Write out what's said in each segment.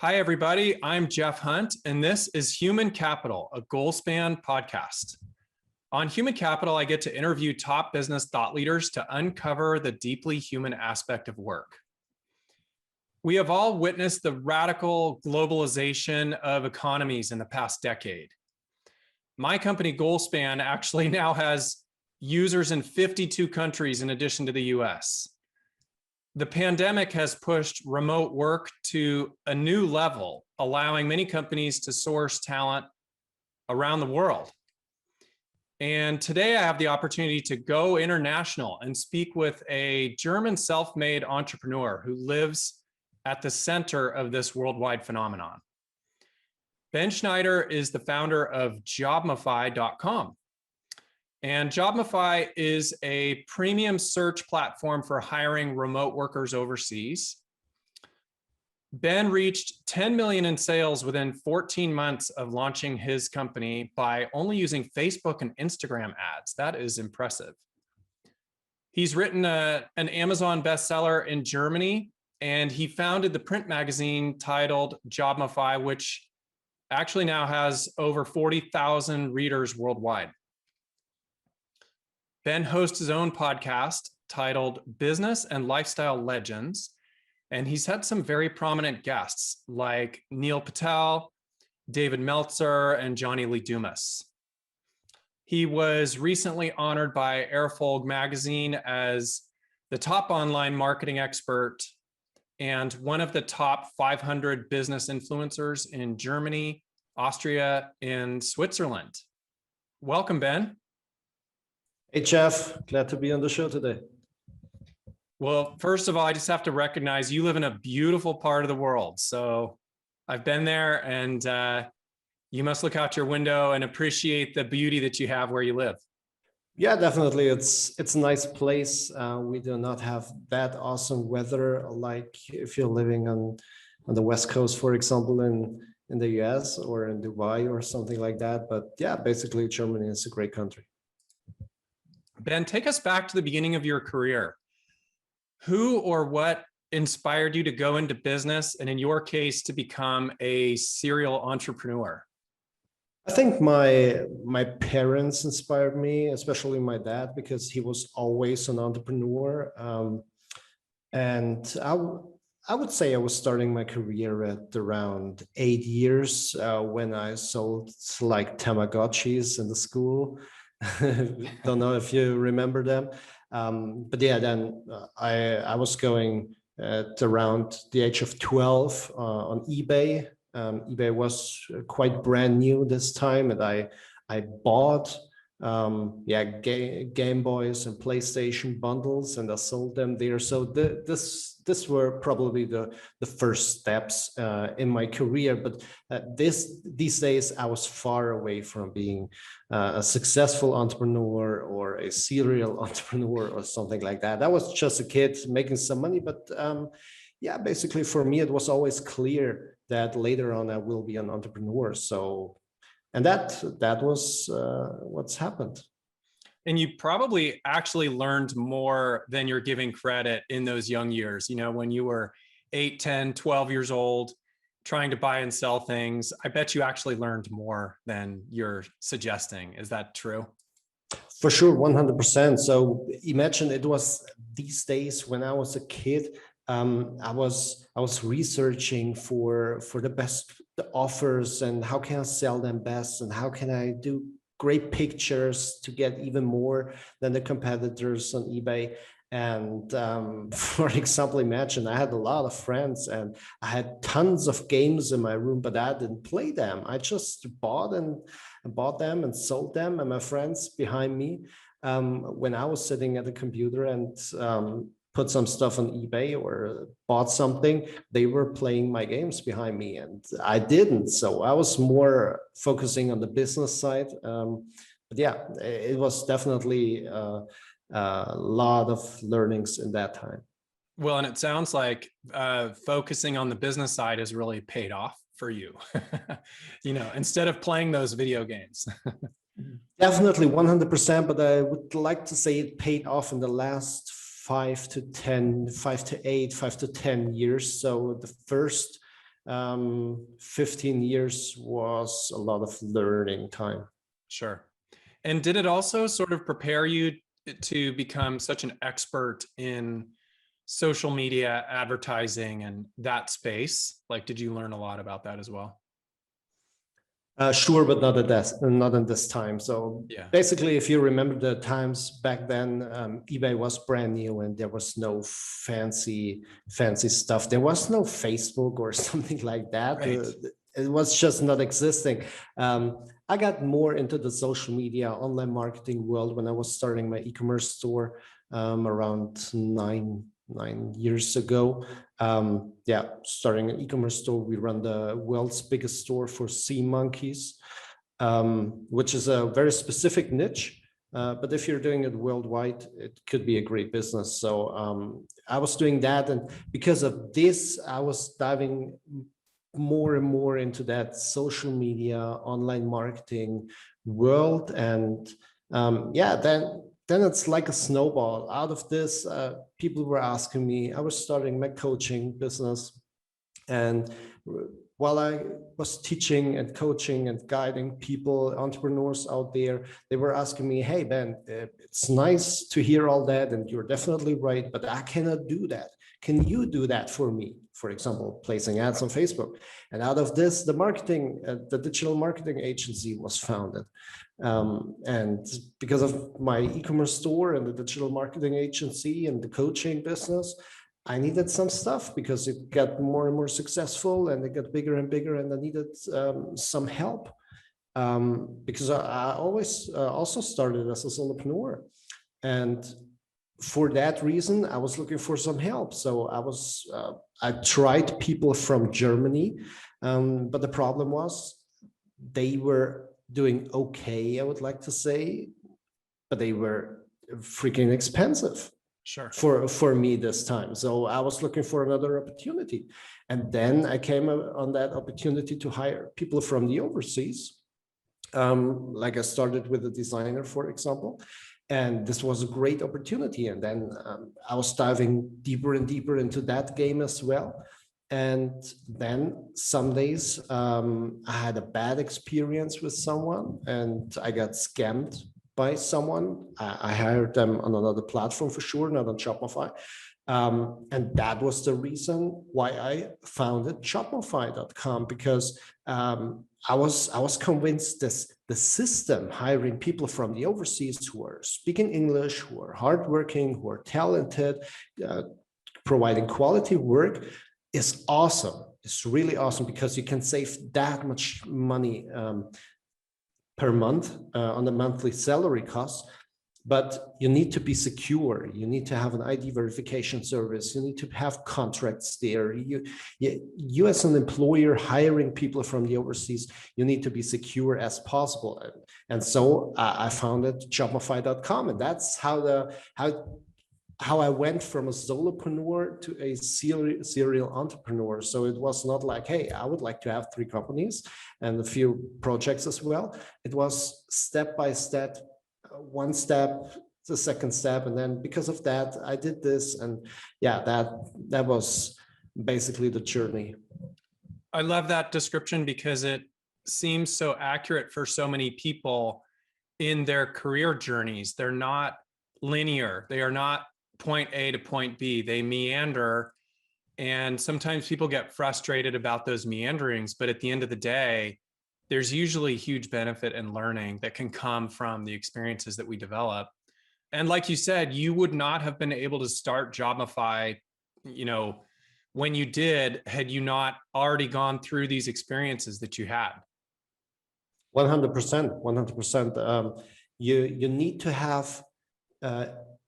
Hi, everybody. I'm Jeff Hunt, and this is Human Capital, a GoalSpan podcast. On Human Capital, I get to interview top business thought leaders to uncover the deeply human aspect of work. We have all witnessed the radical globalization of economies in the past decade. My company, GoalSpan, actually now has users in 52 countries in addition to the US. The pandemic has pushed remote work to a new level, allowing many companies to source talent around the world. And today I have the opportunity to go international and speak with a German self-made entrepreneur who lives at the center of this worldwide phenomenon. Ben Schneider is the founder of Jobmofy.com. And Jobmofy is a premium search platform for hiring remote workers overseas. Ben reached 10 million in sales within 14 months of launching his company by only using Facebook and Instagram ads. That is impressive. He's written an Amazon bestseller in Germany, and he founded the print magazine titled Jobmofy, which actually now has over 40,000 readers worldwide. Ben hosts his own podcast titled Business and Lifestyle Legends, and he's had some very prominent guests like Neil Patel, David Meltzer, and Johnny Lee Dumas. He was recently honored by Airfold magazine as the top online marketing expert and one of the top 500 business influencers in Germany, Austria, and Switzerland. Welcome, Ben. Hey, Jeff, glad to be on the show today. Well, first of all, I just have to recognize you live in a beautiful part of the world. So I've been there, and you must look out your window and appreciate the beauty that you have where you live. Yeah, definitely. It's a nice place. We do not have that awesome weather like if you're living on the West Coast, for example, in the US or in Dubai or something like that. But yeah, basically Germany is a great country. Ben, take us back to the beginning of your career. Who or what inspired you to go into business, and in your case, to become a serial entrepreneur? I think my parents inspired me, especially my dad, because he was always an entrepreneur. And I would say I was starting my career at around 8 years when I sold like Tamagotchis in the school. Don't know if you remember them, but yeah, then I was going at around the age of 12 on eBay. eBay was quite brand new this time, and I bought Game Boys and PlayStation bundles, and I sold them there. So this were probably the first steps in my career. But these days I was far away from being a successful entrepreneur or a serial entrepreneur or something like that. I was just a kid making some money, but yeah, basically for me it was always clear that later on I will be an entrepreneur. So. And that was what's happened. And you probably actually learned more than you're giving credit in those young years. You know, when you were 8, 10, 12 years old, trying to buy and sell things, I bet you actually learned more than you're suggesting. Is that true? For sure, 100%. So imagine it was these days when I was a kid. I was researching for the best offers and how can I sell them best and how can I do great pictures to get even more than the competitors on eBay. And for example, imagine I had a lot of friends and I had tons of games in my room, but I didn't play them. I just bought them and sold them, and my friends behind me, when I was sitting at the computer and put some stuff on eBay or bought something, they were playing my games behind me and I didn't. So I was more focusing on the business side. But yeah, it was definitely a lot of learnings in that time. Well, and it sounds like focusing on the business side has really paid off for you, you know, instead of playing those video games. Definitely 100%, but I would like to say it paid off in the last 5 to 10 years. So the first 15 years was a lot of learning time. Sure. And did it also sort of prepare you to become such an expert in social media advertising and that space? Like, did you learn a lot about that as well? Sure, but not in this time. So Yeah. basically, if you remember the times back then, eBay was brand new and there was no fancy stuff. There was no Facebook or something like that. Right. It was just not existing. I got more into the social media online marketing world when I was starting my e-commerce store around nine years ago. Yeah, starting an e-commerce store. We run the world's biggest store for sea monkeys, which is a very specific niche. But if you're doing it worldwide, it could be a great business. So I was doing that. And because of this, I was diving more and more into that social media, online marketing world. And yeah, then it's like a snowball. Out of this, people were asking me, I was starting my coaching business. And while I was teaching and coaching and guiding people, entrepreneurs out there, they were asking me, hey, Ben, it's nice to hear all that. And you're definitely right, but I cannot do that. Can you do that for me? For example, placing ads on Facebook. And out of this, the digital marketing agency was founded. And because of my e-commerce store and the digital marketing agency and the coaching business, I needed some stuff because it got more and more successful and it got bigger and bigger, and I needed some help because I always also started as a solopreneur. And for that reason, I was looking for some help. So I tried people from Germany, but the problem was they were doing okay, I would like to say, but they were freaking expensive. Sure. For me this time. So I was looking for another opportunity. And then I came on that opportunity to hire people from the overseas. Like I started with a designer, for example, and this was a great opportunity. And then I was diving deeper and deeper into that game as well. And then some days I had a bad experience with someone and I got scammed by someone. I hired them on another platform for sure, not on Jobmofy. And that was the reason why I founded Jobmofy.com, because I was convinced the system hiring people from the overseas who are speaking English, who are hardworking, who are talented, providing quality work is awesome. It's really awesome because you can save that much money per month on the monthly salary costs, but you need to be secure. You need to have an ID verification service. You need to have contracts there. You as an employer hiring people from the overseas, you need to be secure as possible. And so I founded Jobmofy.com, and that's how I went from a solopreneur to a serial entrepreneur. So it was not like, hey, I would like to have 3 companies and a few projects as well. It was step by step, one step, the second step. And then because of that, I did this. And yeah, that was basically the journey. I love that description because it seems so accurate for so many people in their career journeys. They're not linear. They are not point A to point B. They meander. And sometimes people get frustrated about those meanderings, but at the end of the day, there's usually huge benefit and learning that can come from the experiences that we develop. And like you said, you would not have been able to start Jobmofy, when you did, had you not already gone through these experiences that you had. 100%. You need to have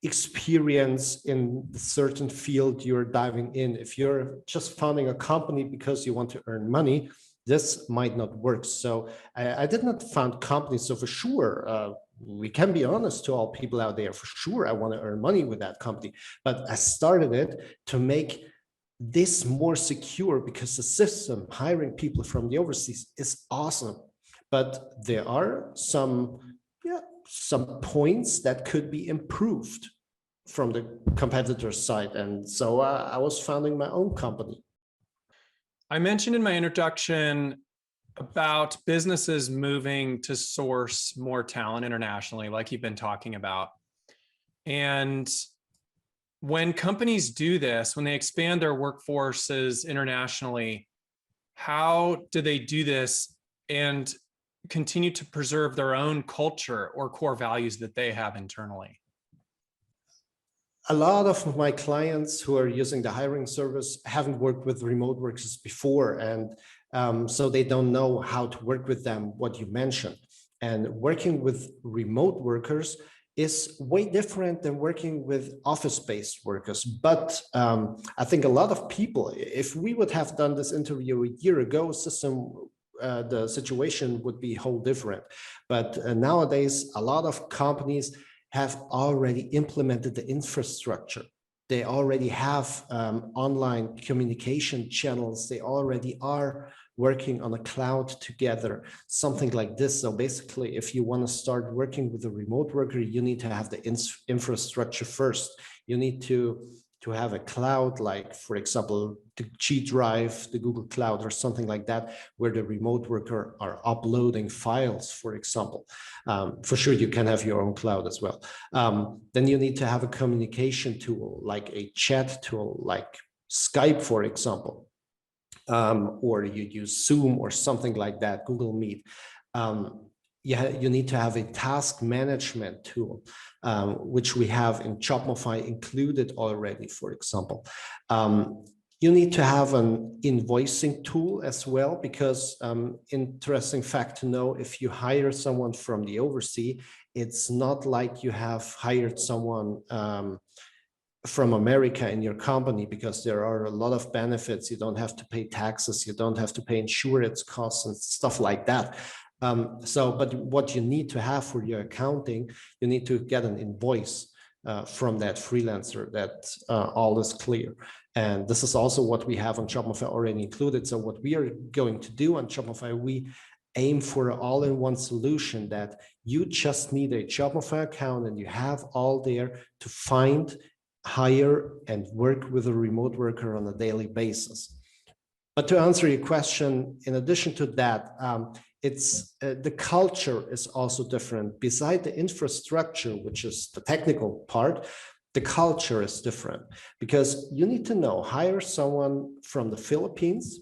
experience in the certain field you're diving in. If you're just founding a company because you want to earn money, this might not work. So I did not found companies. So for sure, we can be honest to all people out there. For sure, I want to earn money with that company. But I started it to make this more secure because the system hiring people from the overseas is awesome. But there are some points that could be improved from the competitor's side. And so I was founding my own company. I mentioned in my introduction about businesses moving to source more talent internationally, like you've been talking about. And when companies do this, when they expand their workforces internationally, how do they do this and continue to preserve their own culture or core values that they have internally? A lot of my clients who are using the hiring service haven't worked with remote workers before, and so they don't know how to work with them, what you mentioned. And working with remote workers is way different than working with office-based workers. But I think a lot of people, if we would have done this interview a year ago, the situation would be whole different. But nowadays, a lot of companies have already implemented the infrastructure. They already have online communication channels. They already are working on a cloud together, something like this. So basically, if you want to start working with a remote worker, you need to have the infrastructure first. You need to have a cloud, like, for example, the G Drive, the Google Cloud, or something like that, where the remote worker are uploading files, for example. For sure, you can have your own cloud as well. Then you need to have a communication tool, like a chat tool, like Skype, for example, or you use Zoom or something like that, Google Meet. You need to have a task management tool, which we have in Jobmofy included already, for example. You need to have an invoicing tool as well, because interesting fact to know, if you hire someone from the overseas, it's not like you have hired someone from America in your company, because there are a lot of benefits. You don't have to pay taxes, you don't have to pay insurance costs and stuff like that. But what you need to have for your accounting, you need to get an invoice from that freelancer that all is clear. And this is also what we have on Jobmofy already included. So what we are going to do on Jobmofy, we aim for an all-in-one solution that you just need a Jobmofy account and you have all there to find, hire, and work with a remote worker on a daily basis. But to answer your question, in addition to that, it's the culture is also different. Beside the infrastructure, which is the technical part, the culture is different, because you need to know, hire someone from the Philippines,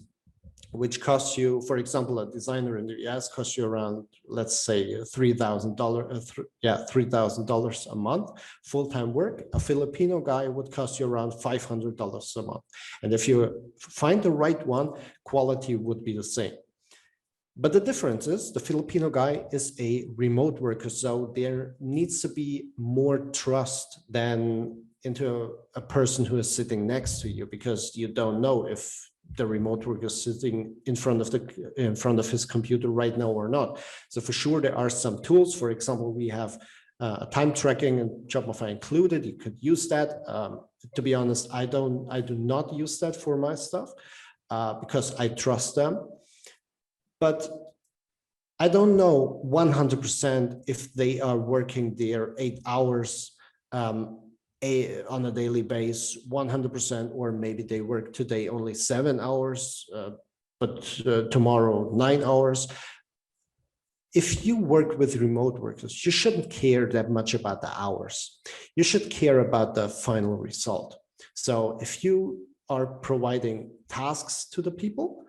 which costs you, for example, a designer in the US costs you around, let's say, $3,000 a month, full-time work. A Filipino guy would cost you around $500 a month. And if you find the right one, quality would be the same. But the difference is the Filipino guy is a remote worker, so there needs to be more trust than into a person who is sitting next to you, because you don't know if the remote worker is sitting in front of his computer right now or not. So for sure, there are some tools. For example, we have time tracking and Jobmofy included. You could use that. To be honest, I do not use that for my stuff because I trust them. But I don't know 100% if they are working their 8 hours on a daily basis, 100%, or maybe they work today only 7 hours, but tomorrow 9 hours. If you work with remote workers, you shouldn't care that much about the hours. You should care about the final result. So if you are providing tasks to the people,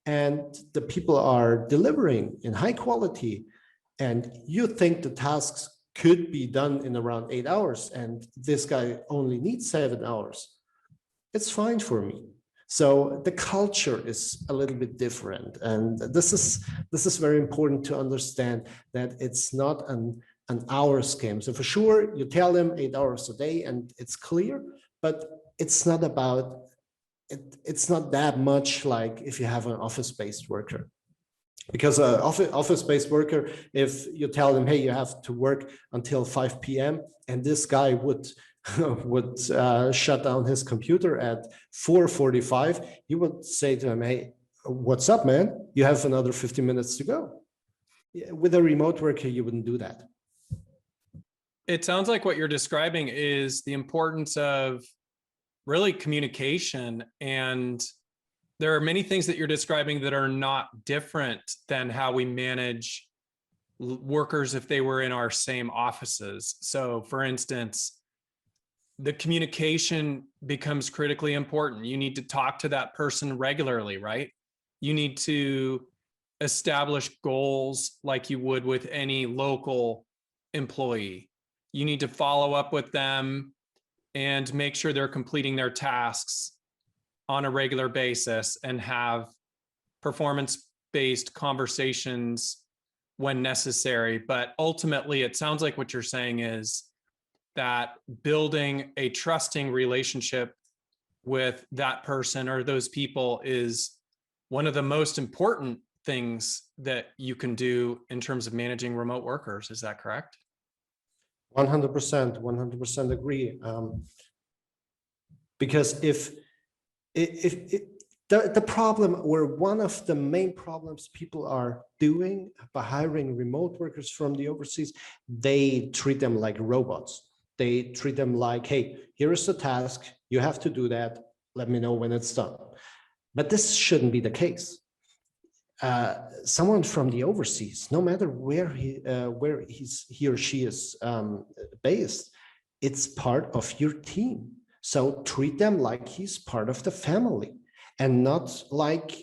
and the people are delivering in high quality, and you think the tasks could be done in around 8 hours, and this guy only needs 7 hours, it's fine for me. So the culture is a little bit different. And this is very important to understand, that it's not an hours game. So for sure, you tell them 8 hours a day and it's clear, but it's not about it's not that much like if you have an office-based worker. Because an office-based worker, if you tell them, hey, you have to work until 5 p.m. and this guy would shut down his computer at 4:45, you would say to him, hey, what's up, man? You have another 50 minutes to go. With a remote worker, you wouldn't do that. It sounds like what you're describing is the importance of really communication and there are many things that you're describing that are not different than how we manage workers if they were in our same offices. So for instance, the communication becomes critically important. You need to talk to that person regularly, right? You need to establish goals like you would with any local employee. You need to follow up with them and make sure they're completing their tasks on a regular basis and have performance-based conversations when necessary. But ultimately, it sounds like what you're saying is that building a trusting relationship with that person or those people is one of the most important things that you can do in terms of managing remote workers. Is that correct? 100% agree. Because if the problem, or one of the main problems people are doing by hiring remote workers from the overseas, they treat them like robots. They treat them like, hey, here is the task, you have to do that, let me know when it's done. But this shouldn't be the case. Someone from the overseas, no matter where he or she is based, it's part of your team. So treat them like he's part of the family, and not like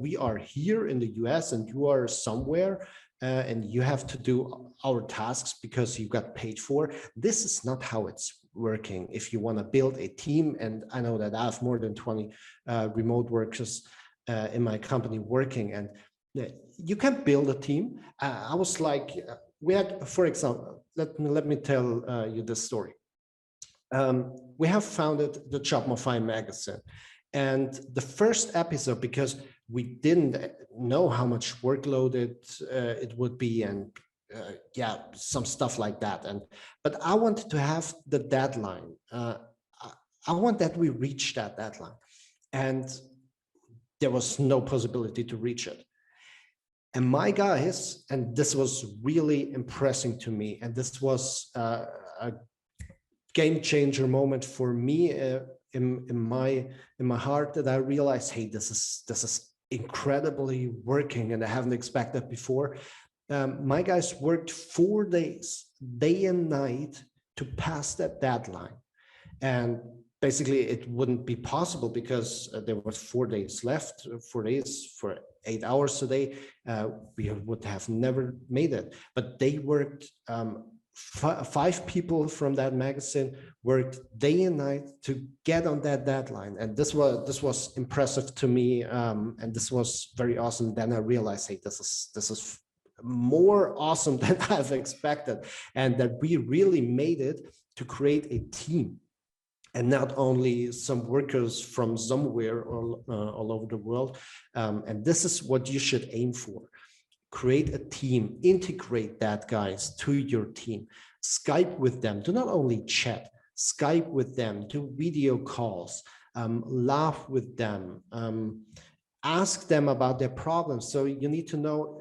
we are here in the US and you are somewhere and you have to do our tasks because you got paid for. This is not how it's working. If you want to build a team, and I know that I have more than 20 remote workers in my company working, and you can build a team. I was like, we had, for example, let me tell you this story. We have founded the Jobmofy magazine, and the first episode, because we didn't know how much workload it would be, and yeah, some stuff like that. But I wanted to have the deadline. I want that we reach that deadline, and there was no possibility to reach it. And my guys, and this was really impressive to me, and this was a game changer moment for me in my heart, that I realized, hey, this is incredibly working, and I haven't expected before. My guys worked 4 days, day and night, to pass that deadline. And basically it wouldn't be possible because there was 4 days left, 4 days for 8 hours a day. We would have never made it, but they worked, 5 people from that magazine worked day and night to get on that deadline. And this was impressive to me. And this was very awesome. Then I realized, hey, this is more awesome than I've expected, and that we really made it to create a team, and not only some workers from somewhere all over the world. And this is what you should aim for. Create a team, integrate that guys to your team, Skype with them, do not only chat, Skype with them, do video calls, laugh with them, ask them about their problems. So you need to know,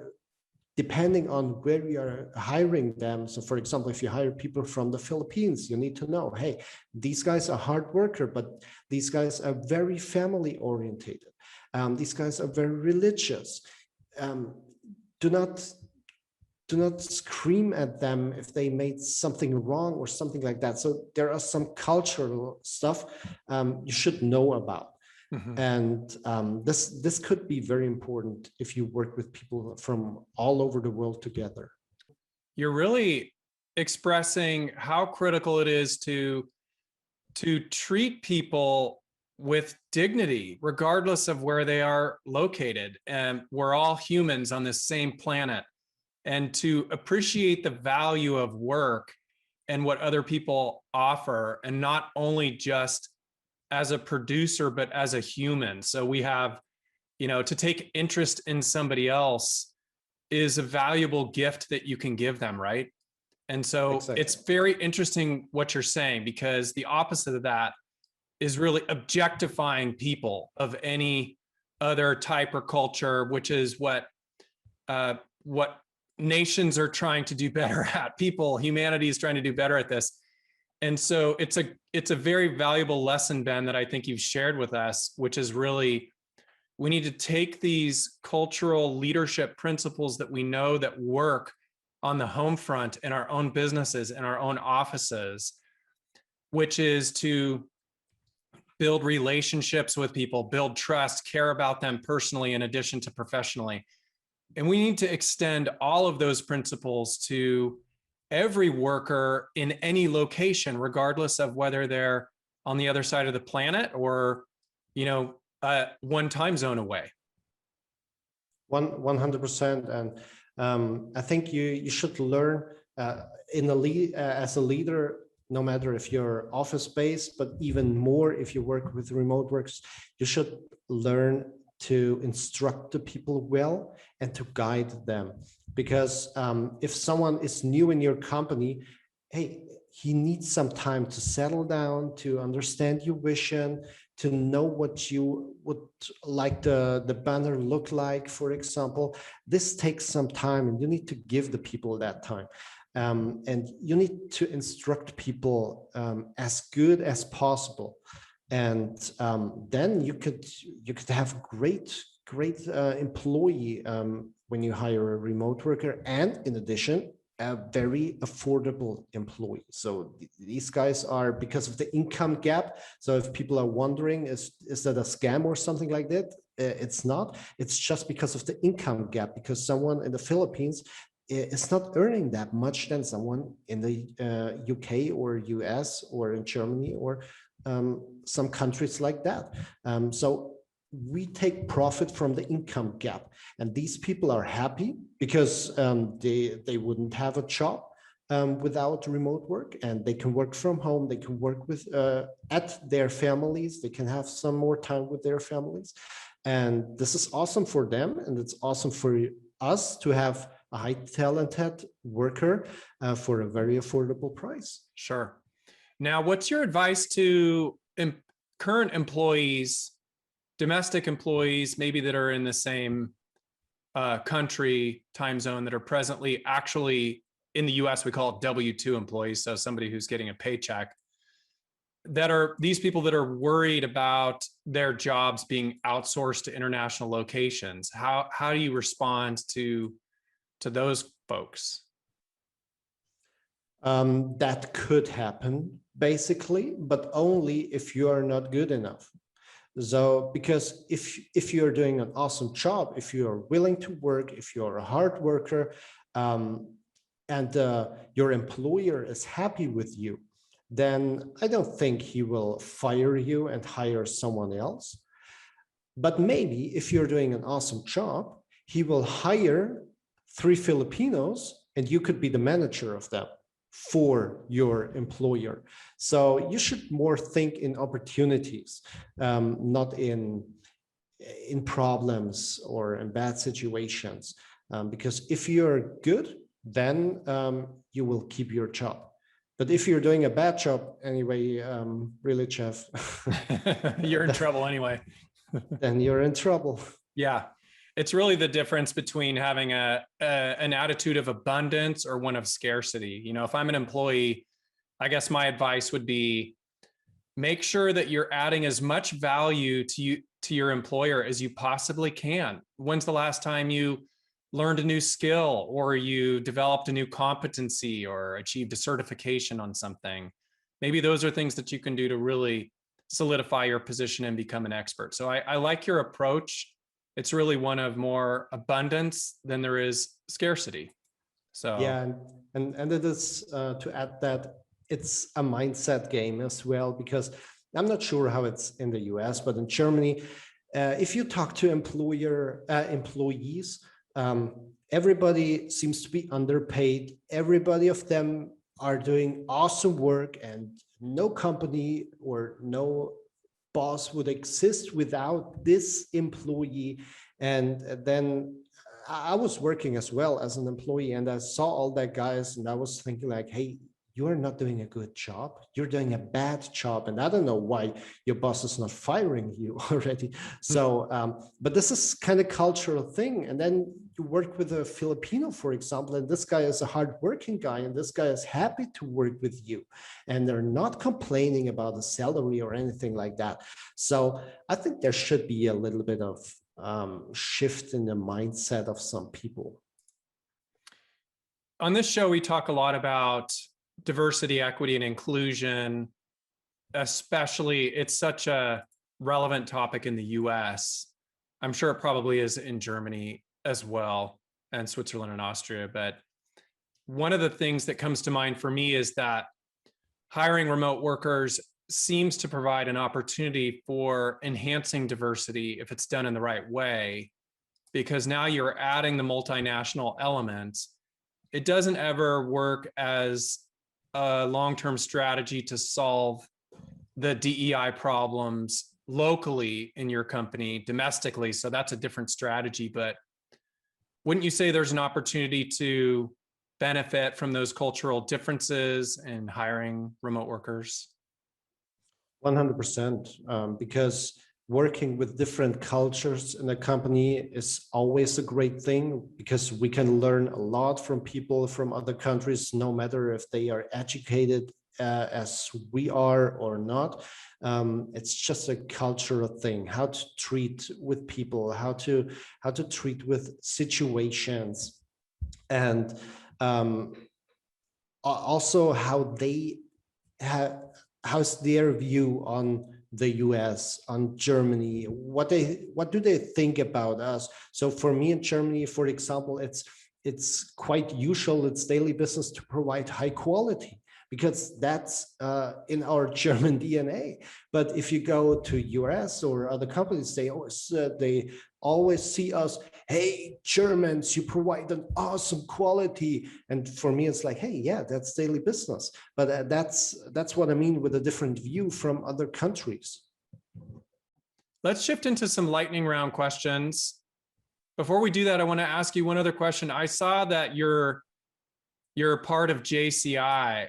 depending on where you are hiring them. So for example, if you hire people from the Philippines, you need to know, hey, these guys are hard worker, but these guys are very family orientated. These guys are very religious. Do not scream at them if they made something wrong or something like that. So there are some cultural stuff you should know about. Mm-hmm. And this could be very important if you work with people from all over the world together. You're really expressing how critical it is to treat people with dignity, regardless of where they are located. And we're all humans on this same planet. And to appreciate the value of work and what other people offer, and not only just as a producer, but as a human. So we have, to take interest in somebody else is a valuable gift that you can give them, right? And so exactly. It's very interesting what you're saying, because the opposite of that is really objectifying people of any other type or culture, which is what nations are trying to do better at. Humanity is trying to do better at this. And so it's a very valuable lesson, Ben, that I think you've shared with us, which is really we need to take these cultural leadership principles that we know that work on the home front in our own businesses, in our own offices, which is to build relationships with people, build trust, care about them personally in addition to professionally. And we need to extend all of those principles to every worker in any location, regardless of whether they're on the other side of the planet or, one time zone away. 100%. And I think you should learn as a leader, no matter if you're office based, but even more if you work with remote works, you should learn to instruct the people well and to guide them. Because if someone is new in your company, hey, he needs some time to settle down, to understand your vision, to know what you would like the banner look like, for example. This takes some time, and you need to give the people that time. And you need to instruct people as good as possible. And then you could have great employee when you hire a remote worker, and in addition, a very affordable employee. So these guys are, because of the income gap. So if people are wondering, is that a scam or something like that? It's not. It's just because of the income gap, because someone in the Philippines is not earning that much than someone in the UK or US or in Germany or some countries like that. So we take profit from the income gap, and these people are happy because they wouldn't have a job without remote work, and they can work from home. They can work with at their families. They can have some more time with their families, and this is awesome for them, and it's awesome for us to have a high talented worker for a very affordable price. Sure. Now, what's your advice to current employees, domestic employees, maybe that are in the same country time zone, that are presently actually in the US, we call it W-2 employees, so somebody who's getting a paycheck, that are these people that are worried about their jobs being outsourced to international locations? How do you respond to those folks? That could happen, basically, but only if you are not good enough. So, because if you're doing an awesome job, if you are willing to work, if you're a hard worker, and your employer is happy with you, then I don't think he will fire you and hire someone else. But maybe if you're doing an awesome job, he will hire 3 Filipinos and you could be the manager of them for your employer. So you should more think in opportunities, not in problems or in bad situations. Because if you're good, then you will keep your job. But if you're doing a bad job anyway, really, Jeff, you're in trouble anyway. Then you're in trouble. Yeah. It's really the difference between having an attitude of abundance or one of scarcity. If I'm an employee, I guess my advice would be make sure that you're adding as much value to your employer as you possibly can. When's the last time you learned a new skill, or you developed a new competency, or achieved a certification on something? Maybe those are things that you can do to really solidify your position and become an expert. So I like your approach. It's really one of more abundance than there is scarcity. So yeah, and it is to add that it's a mindset game as well, because I'm not sure how it's in the US, but in Germany, if you talk to employees, everybody seems to be underpaid. Everybody of them are doing awesome work, and no company or no boss would exist without this employee. And then I was working as well as an employee, and I saw all that guys, and I was thinking like, hey, you are not doing a good job. You're doing a bad job. And I don't know why your boss is not firing you already. So, but this is kind of cultural thing. And then you work with a Filipino, for example, and this guy is a hardworking guy, and this guy is happy to work with you. And they're not complaining about the salary or anything like that. So I think there should be a little bit of shift in the mindset of some people. On this show, we talk a lot about diversity, equity, and inclusion. Especially, it's such a relevant topic in the US. I'm sure it probably is in Germany as well, and Switzerland and Austria. But one of the things that comes to mind for me is that hiring remote workers seems to provide an opportunity for enhancing diversity if it's done in the right way, because now you're adding the multinational element. It doesn't ever work as a long-term strategy to solve the DEI problems locally in your company, domestically. So that's a different strategy. But wouldn't you say there's an opportunity to benefit from those cultural differences in hiring remote workers? 100%, because working with different cultures in a company is always a great thing, because we can learn a lot from people from other countries, no matter if they are educated as we are or not. It's just a cultural thing, how to treat with people, how to treat with situations, and also how they have, how's their view on the US, on Germany, what do they think about us. So for me in Germany, for example, it's quite usual, it's daily business to provide high quality, because that's in our German DNA. But if you go to US or other companies, they always see us, hey, Germans, you provide an awesome quality. And for me, it's like, hey, yeah, that's daily business. But that's what I mean with a different view from other countries. Let's shift into some lightning round questions. Before we do that, I want to ask you one other question. I saw that you're part of JCI.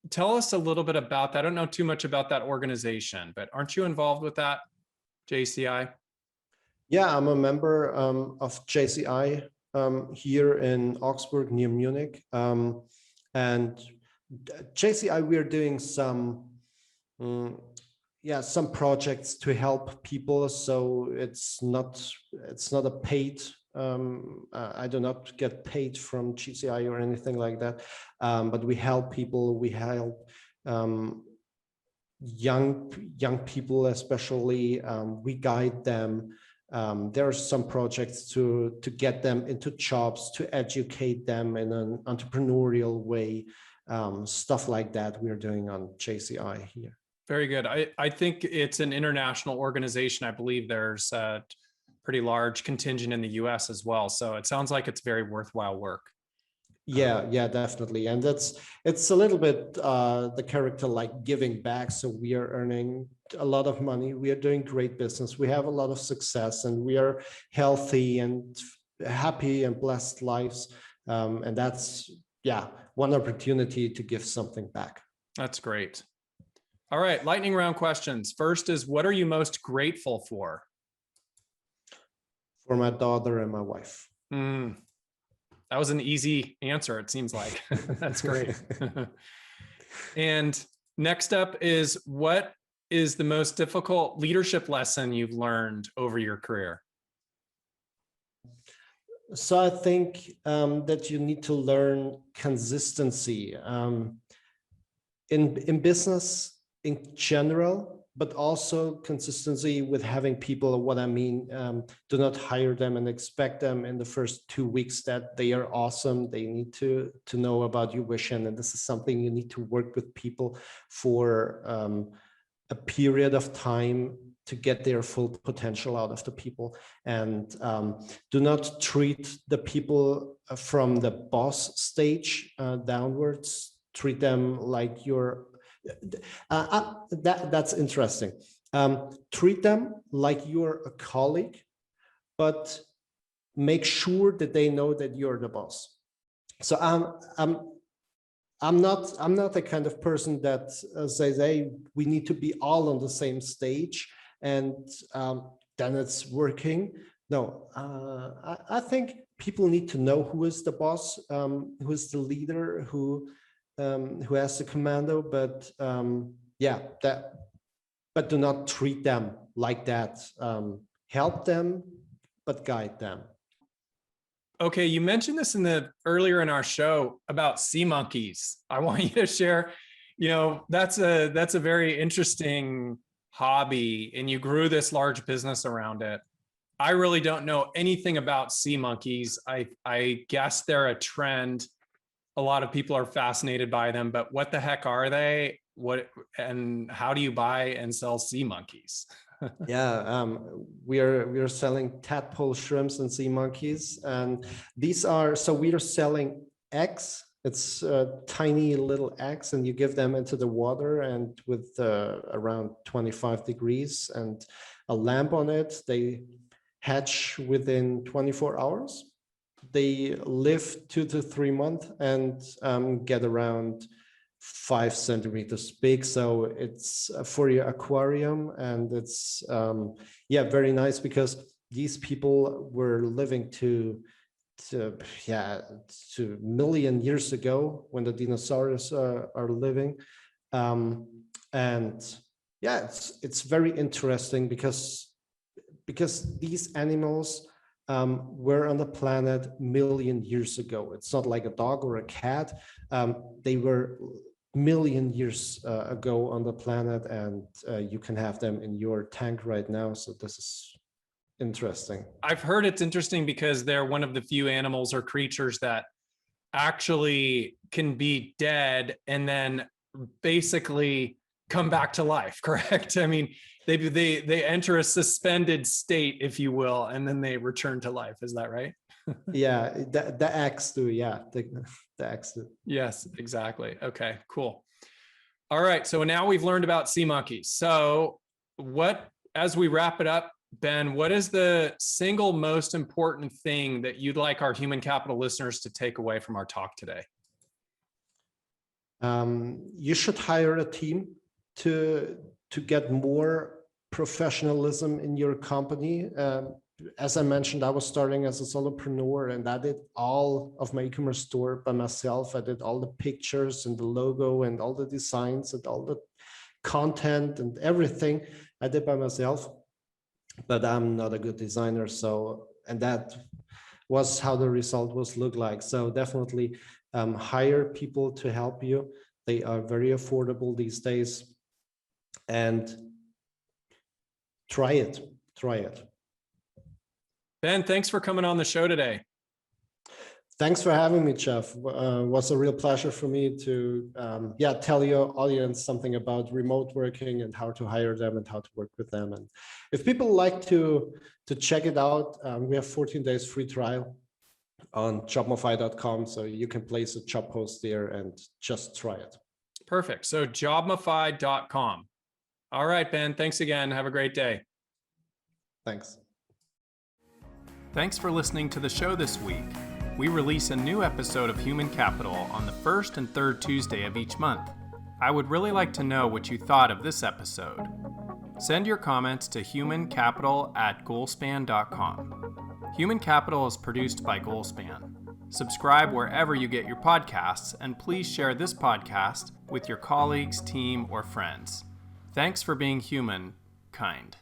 Tell us a little bit about that. I don't know too much about that organization, but aren't you involved with that, JCI? Yeah, I'm a member of JCI here in Augsburg near Munich. And JCI, we're doing some some projects to help people. So it's not a paid, I do not get paid from GCI or anything like that. But we help people, we help young people, especially. We guide them. There are some projects to get them into jobs, to educate them in an entrepreneurial way, stuff like that we're doing on JCI here. Very good. I think it's an international organization. I believe there's a pretty large contingent in the US as well. So it sounds like it's very worthwhile work. Yeah, definitely. And it's a little bit the character like giving back. So we are earning a lot of money. We are doing great business. We have a lot of success, and we are healthy and happy and blessed lives. And that's, one opportunity to give something back. That's great. All right, lightning round questions. First is, what are you most grateful for? For my daughter and my wife. That was an easy answer, it seems like. That's great. And next up is, what is the most difficult leadership lesson you've learned over your career? So I think that you need to learn consistency in business in general, but also consistency with having people. What I mean, do not hire them and expect them in the first 2 weeks that they are awesome. They need to know about your vision, and this is something you need to work with people for a period of time to get their full potential out of the people. And do not treat the people from the boss stage downwards. Treat them like you're that's interesting. Treat them like you're a colleague, but make sure that they know that you're the boss. So I'm not the kind of person that says, hey, we need to be all on the same stage and then it's working. No, I think people need to know who is the boss, who is the leader, who has the commando, but but do not treat them like that. Help them, but guide them. Okay, you mentioned this earlier in our show about sea monkeys. I want you to share, that's a very interesting hobby, and you grew this large business around it. I really don't know anything about sea monkeys. I guess they're a trend. A lot of people are fascinated by them, but what the heck are they? And how do you buy and sell sea monkeys? Yeah, we are selling tadpole shrimps and sea monkeys, and we are selling eggs. It's tiny little eggs, and you give them into the water, and with around 25 degrees and a lamp on it, they hatch within 24 hours. They live 2 to 3 months and get around 5 centimeters big. So it's for your aquarium, and it's very nice, because these people were living to million years ago, when the dinosaurs are living, and it's very interesting, because these animals were on the planet million years ago. It's not like a dog or a cat. They were million years ago on the planet, and you can have them in your tank right now. So this is interesting. I've heard it's interesting because they're one of the few animals or creatures that actually can be dead and then basically come back to life, correct? I mean, they enter a suspended state, if you will, and then they return to life. Is that right? Yeah, the eggs do. Yeah, the eggs do. Yes, exactly. Okay, cool. All right, so now we've learned about sea monkeys. So as we wrap it up, Ben, what is the single most important thing that you'd like our human capital listeners to take away from our talk today? You should hire a team to get more professionalism in your company. As I mentioned, I was starting as a solopreneur, and I did all of my e-commerce store by myself. I did all the pictures and the logo and all the designs and all the content and everything I did by myself. But I'm not a good designer, and that was how the result was look like. So definitely hire people to help you. They are very affordable these days, and try it. Ben, thanks for coming on the show today. Thanks for having me, Jeff. Was a real pleasure for me to tell your audience something about remote working and how to hire them and how to work with them. And if people like to check it out, we have 14 days free trial on jobmofy.com, so you can place a job post there and just try it. Perfect. So jobmofy.com. All right, Ben, thanks again. Have a great day. Thanks. Thanks for listening to the show this week. We release a new episode of Human Capital on the first and third Tuesday of each month. I would really like to know what you thought of this episode. Send your comments to humancapital@goalspan.com. Human Capital is produced by Goalspan. Subscribe wherever you get your podcasts, and please share this podcast with your colleagues, team, or friends. Thanks for being human, kind.